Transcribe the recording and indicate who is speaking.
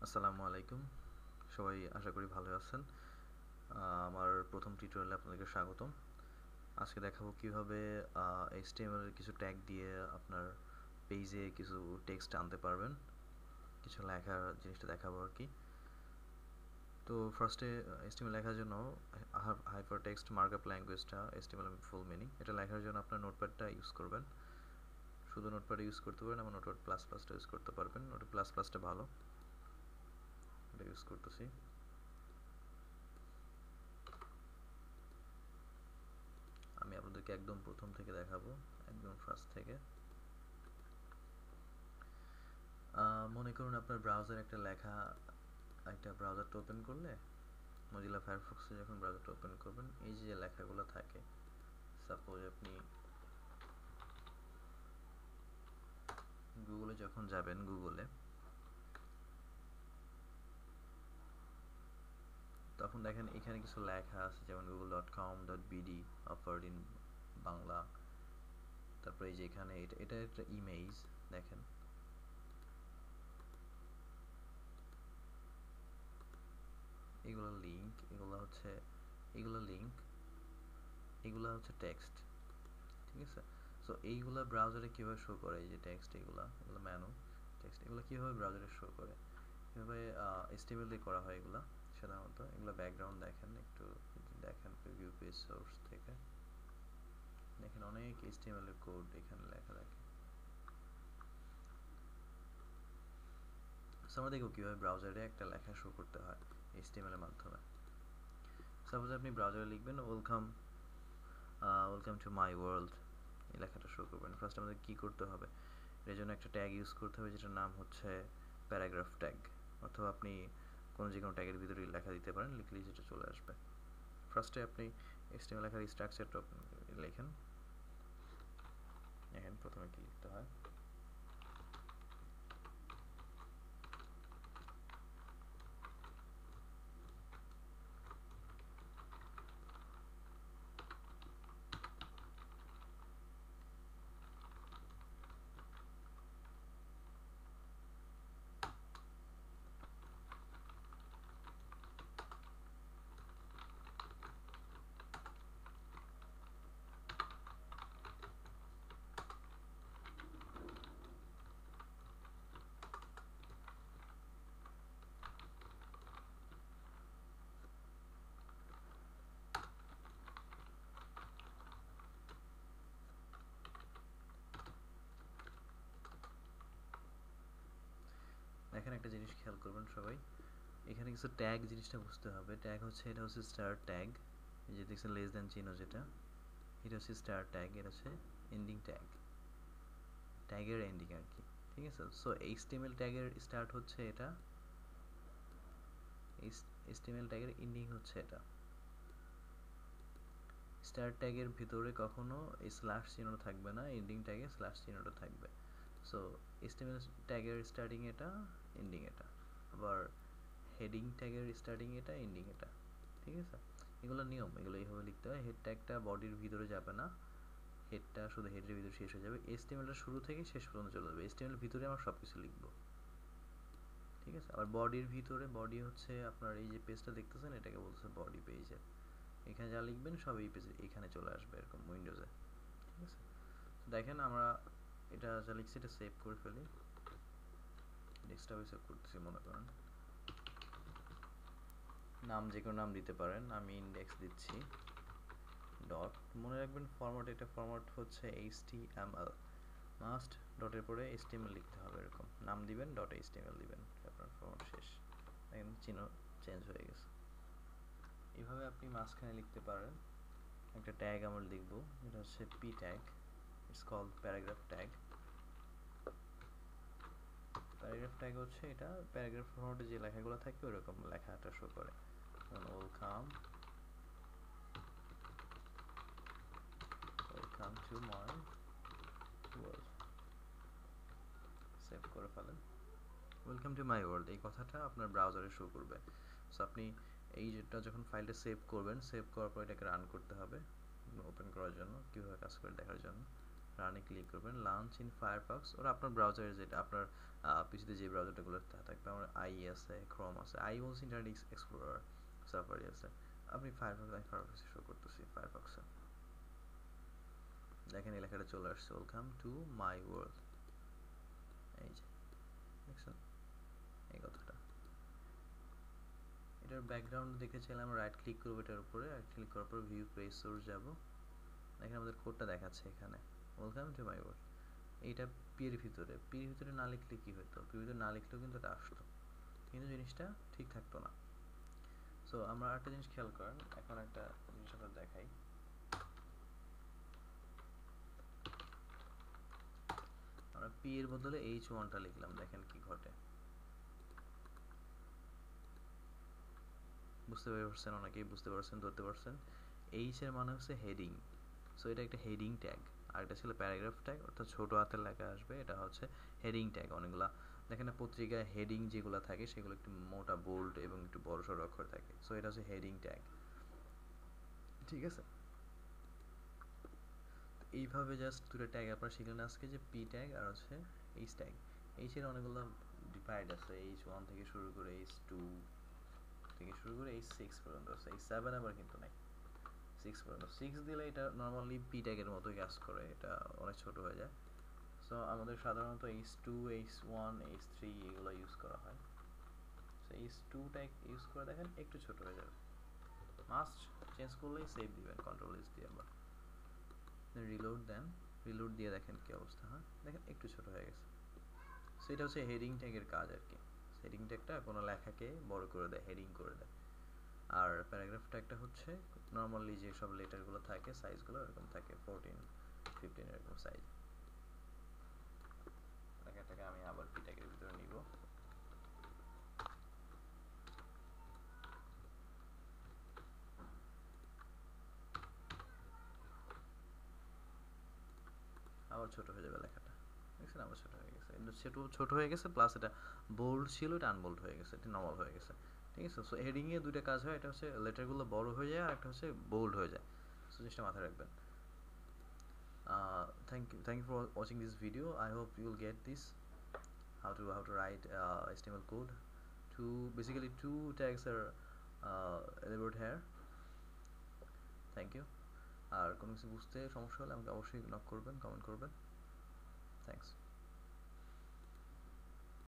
Speaker 1: আসসালামু আলাইকুম। সবাই আশা করি ভালো আছেন। আমার প্রথম টিউটোরিয়ালে আপনাদেরকে স্বাগতম। আজকে দেখাবো কিভাবে HTML এর কিছু ট্যাগ দিয়ে আপনার পেজে কিছু টেক্সট আনতে পারবেন। কিছু লেখার জিনিসটা দেখাবো আর কি। তো ফার্স্টে HTML লেখার জন্য হাইপারটেক্সট মার্কআপ ল্যাঙ্গুয়েজটা HTML ফুল মিনিং। এটা লেখার জন্য আপনার নোটপ্যাডটা ইউজ করবেন। শুধু নোটপ্যাড ইউজ করতে পারেন, এবং নোটপ্যাড প্লাস প্লাসটা ইউজ করতে পারবেন। নোটপ্যাড প্লাস প্লাসটা ভালো, এটা ইউজ করতেছি। আমি আপনাদেরকে একদম প্রথম থেকে দেখাবো, একদম ফার্স্ট থেকে। মনে করুন আপনার ব্রাউজার একটা লেখা, একটা ব্রাউজারটা ওপেন করলে, মজিলা ফায়ারফক্সে যখন ব্রাউজারটা ওপেন করবেন, এই যে লেখাগুলো থাকে, সাপোজ আপনি গুগলে যখন যাবেন, গুগলে তখন দেখেন এখানে কিছু লেখা আছে, যেমন google.com.bd অফার্ড ইন বাংলা। তারপরে এই যে এখানে এটা একটা ইমেজ, দেখেন এগুলো লিঙ্ক, এগুলো লিঙ্ক, এগুলো হচ্ছে টেক্সট। ঠিক আছে, সো এইগুলা ব্রাউজারে কীভাবে শো করে, এই যে টেক্সট, এগুলো ম্যানু টেক্সট, এগুলো কীভাবে ব্রাউজারে শো করে, কীভাবে HTML দিয়ে করা হয় এগুলা সাধারণত। এগুলো ব্যাকগ্রাউন্ড দেখেন, একটু দেখেন প্রিভিউ পেজ সোর্স থেকে, দেখেন অনেক HTML এর কোড এখানে লেখা থাকে। সো আমরা দেখব কীভাবে ব্রাউজারে একটা লেখা শো করতে হয় HTML এর মাধ্যমে। সাপোজ আপনি ব্রাউজারে লিখবেন ওয়েলকাম টু মাই ওয়ার্ল্ড, এই লেখাটা শো করবেন। ফার্স্ট আমাদের কী করতে হবে, এর জন্য একটা ট্যাগ ইউজ করতে হবে, যেটার নাম হচ্ছে প্যারাগ্রাফ ট্যাগ, অথবা আপনি যে কোনো ট্যাগের ভিতরে লেখা দিতে পারেন, লিখলেই যেটা চলে আসবে। ফার্স্টে আপনি HTML লেখার স্ট্রাকচারটা লেখেন। দেখেন প্রথমে কি লিখতে হয়। এখানে একটা জিনিস খেয়াল করবেন সবাই, এখানে কিছু ট্যাগ, জিনিসটা বুঝতে হবে। ট্যাগ হচ্ছে, এটা হচ্ছে স্টার ট্যাগ, এই যে দেখছেন লেস দ্যান চিহ্ন, যেটা এটা হচ্ছে স্টার ট্যাগ, এটা হচ্ছে এন্ডিং ট্যাগ, ট্যাগের এন্ডিং আর কি। ঠিক আছে, সো HTML ট্যাগের স্টার্ট হচ্ছে এটা, HTML ট্যাগের এন্ডিং হচ্ছে এটা। স্টার ট্যাগের ভিতরে কখনো এই স্ল্যাশ চিহ্নটা থাকবে না, এন্ডিং ট্যাগে স্ল্যাশ চিহ্নটা থাকবে। সো HTML ট্যাগের স্টার্টিং এটা, এন্ডিং এটা। আবার হেডিং ট্যাগের স্টার্টিং এটা, এন্ডিং এটা। ঠিক আছে, এগুলো নিয়ম, এগুলো এইভাবে লিখতে হয়। হেড ট্যাগটা বডির ভিতরে যাবে না, হেডটা শুধু হেডের ভিতরে শেষ হয়ে যাবে। HTMLটা শুরু থেকে শেষ পর্যন্ত চলে যাবে, HTML এর ভিতরে আমরা সব কিছু লিখবো। ঠিক আছে, আবার বডির ভিতরে, বডি হচ্ছে আপনার এই যে পেজটা দেখতেছেন, এটাকে বলছে বডি পেজের, এখানে যা লিখবেন সব এই পেজে এখানে চলে আসবে, এরকম উইন্ডোজে। ঠিক আছে, দেখেন আমরা এটা যা লিখছি এটা সেভ করে ফেলি, ডেস্কটপে সেভ করতেছি। মনে করেন নাম যে কোনো নাম দিতে পারেন, আমি ইন্ডেক্স দিচ্ছি ডট। মনে রাখবেন ফরম্যাট, এটা ফরম্যাট হচ্ছে HTML, মাস্ট ডটের পরে HTML লিখতে হবে, এরকম নাম দিবেন, ডট HTML দিবেন, আপনার ফরম্যাট শেষ। দেখেন চিহ্ন চেঞ্জ হয়ে গেছে। এইভাবে আপনি মাঝখানে লিখতে পারেন। একটা ট্যাগ আমরা লিখব, এটা হচ্ছে P tag, it's called paragraph tag. Paragraph tag হচ্ছে এটা প্যারাগ্রাফ ফরম্যাটে যে লেখাগুলো থাকে ওরকম লেখাটা শো করে, welcome to my world, save করে ফেলেন। ওয়েলকাম টু মাই ওয়ার্ল্ড এই কথাটা আপনার ব্রাউজারে শো করবে। সো আপনি এই যেটা যখন ফাইলটা সেভ করবেন, সেভ করার পর এটাকে রান করতে হবে ওপেন করার জন্য, কীভাবে কাজ করে দেখার জন্য। রানে ক্লিক করবেন, লঞ্চ ইন ফায়ারফক্স, ওরা আপনার ব্রাউজারে যেটা আপনার পিসিতে যে ব্রাউজারগুলো থাকবে, আমার আই আছে, ক্রোম আছে, আই বলছি ইন্টারনেট এক্সপ্লোরার, সাফারি আছে, আপনি ফায়ারফক্স, আমি ফায়ারফক্সে শো করতেছি, ফায়ারফক্সে দেখেন এই লেখাটা চলে আসছে, ওয়েলকাম টু মাই ওয়ার্ল্ড, এই যে দেখছেন এই কথাটা। এটার ব্যাকগ্রাউন্ড দেখতে চাইলে আমরা রাইট ক্লিক করবো এটার উপরে, রাইট ক্লিক করার পর ভিউ পেজ সোর্স যাব, দেখেন আমাদের কোডটা দেখাচ্ছে এখানে, ওয়েলকাম টু মাই ওয়ার্ল্ড। এইটা পির ভিতরে না লিখলে কি হতো, পির ভিতরে না লিখলেও কিন্তু এটা আসতো, কিন্তু জিনিসটা ঠিক থাকতো না। সো আমরা একটা জিনিস খেয়াল করেন, এখন একটা জিনিস আমরা দেখাই, আমরা পি এর বদলে H1টা লিখলাম, দেখেন কি ঘটে, বুঝতে পারছেন, অনেকেই বুঝতে পারছেন, ধরতে পারছেন। এইচ এর মানে হচ্ছে হেডিং, সো এটা একটা হেডিং ট্যাগ, আর এটা ছিল প্যারাগ্রাফ ট্যাগ, অর্থাৎ ছোট হাতের লেখা আসবে, এটা হচ্ছে হেডিং ট্যাগ। অনেকগুলা দেখেন না পত্রিকায় হেডিং যেগুলো থাকে সেগুলো একটু মোটা বোল্ড এবং একটু বড় সড়ো অক্ষর থাকে, সো এটা হচ্ছে হেডিং ট্যাগ, ঠিক আছে। এইভাবে জাস্ট দুটো ট্যাগ আপনারা শিখলেন আজকে, যে পি ট্যাগ আর হচ্ছে এইচ ট্যাগ। এইচ এর অনেকগুলো ডিভাইড আছে, H1 থেকে শুরু করে H2 থেকে শুরু করে H6 পর্যন্ত আছে, H7 আবার কিন্তু নাই, 6 পর্যন্ত। 6 দিলে এটা নর্মালি পি ট্যাগের মতোই কাজ করে, এটা অনেক ছোট হয়ে যায়। সো আমাদের সাধারণত H2, H1, H3 এগুলো ইউজ করা হয়। সো H2 ট্যাগ ইউজ করে দেখেন একটু ছোট হয়ে যাবে, মাস্ট চেঞ্জ করলেই সেভ দিবেন কন্ট্রোল এস দিয়ে, আবার রিলোড দেন, রিলোড দিয়ে দেখেন কি অবস্থা, হ্যাঁ দেখেন একটু ছোট হয়ে গেছে। সো এটা হচ্ছে হেডিং ট্যাগের কাজ আর কি, হেডিং ট্যাগটা কোনো লেখাকে বড় করে দেয়, হেডিং করে দেয়। আর প্যারাগ্রাফ ট্যাগটা হচ্ছে নর্মালি যে সব লেটারগুলো থাকে সাইজগুলো এরকম থাকে, 14, 15 এরকম সাইজ। লেখাটাকে আমি আবার পি ট্যাগের ভিতরে নিব, আবার ছোট হয়ে যাবে লেখাটা, দেখছেন আবার ছোট হয়ে গেছে, সেটু ছোট হয়ে গেছে, প্লাস এটা বোল্ড ছিল, এটা আনবোল্ড হয়ে গেছে, এটা নর্মাল হয়ে গেছে, ঠিক আছে। সো হেডিং এ দুইটা কাজ হয়, এটা হচ্ছে লেটারগুলো বড় হয়ে যায় আর একটা হচ্ছে বোল্ড হয়ে যায়, সো জিনিসটা মাথায় রাখবেন। Thank you for watching this video. I hope you will get this, how to write HTML code. Basically two tags are elaborated here. Thank you. আর কোনো কিছু বুঝতে সমস্যা হলে আমাকে অবশ্যই নক করবেন, কমেন্ট করবেন। Thanks.